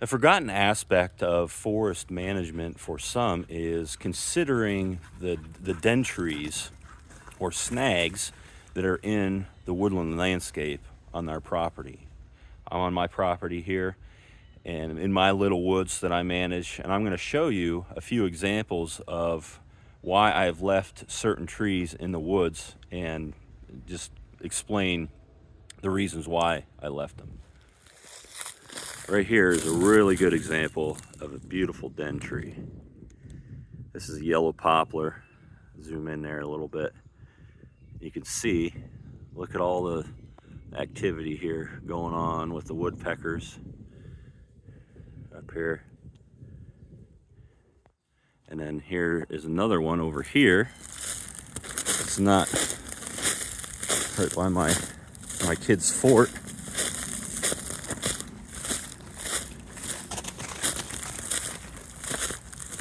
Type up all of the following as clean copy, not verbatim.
A forgotten aspect of forest management for some is considering the den trees or snags that are in the woodland landscape on our property. I'm on my property here and in my little woods that I manage, and I'm going to show you a few examples of why I've left certain trees in the woods and just explain the reasons why I left them. Right here is a really good example of a beautiful den tree. This is a yellow poplar. Zoom in there a little bit. You can see, look at all the activity here going on with the woodpeckers up here. And then here is another one over here. It's not right by my kid's fort.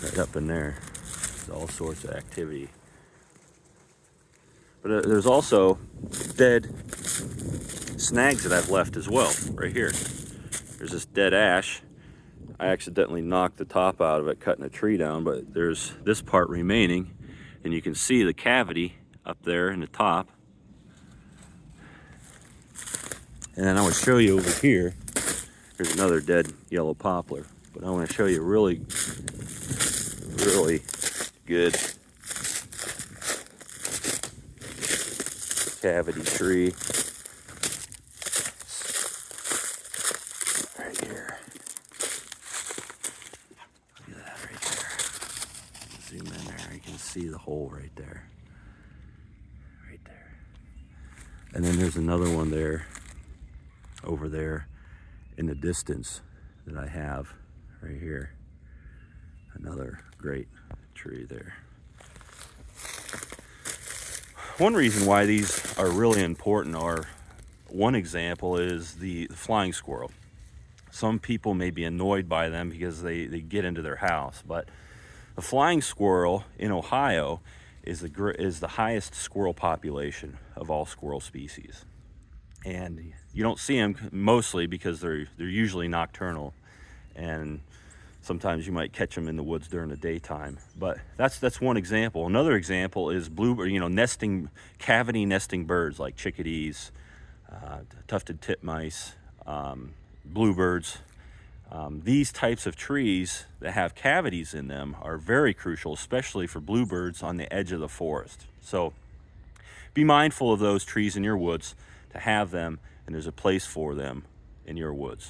Right up in there. There's all sorts of activity. But there's also dead snags that I've left as well, right here. There's this dead ash. I accidentally knocked the top out of it, cutting a tree down, but there's this part remaining, and you can see the cavity up there in the top. And then I want to show you over here, there's another dead yellow poplar, but I want to show you a really good cavity tree right here. Look at that right there. Zoom in there, you can see the hole right there. Right there. And then there's another one there, over there in the distance that I have right here. Another great tree there. One reason why these are really important are, one example is the flying squirrel. Some people may be annoyed by them because they get into their house, but the flying squirrel in Ohio is the highest squirrel population of all squirrel species. And you don't see them mostly because they're usually nocturnal, and sometimes you might catch them in the woods during the daytime. But that's one example. Another example is bluebird, cavity nesting birds like chickadees, tufted titmice, bluebirds. These types of trees that have cavities in them are very crucial, especially for bluebirds on the edge of the forest. So be mindful of those trees in your woods, to have them, and there's a place for them in your woods.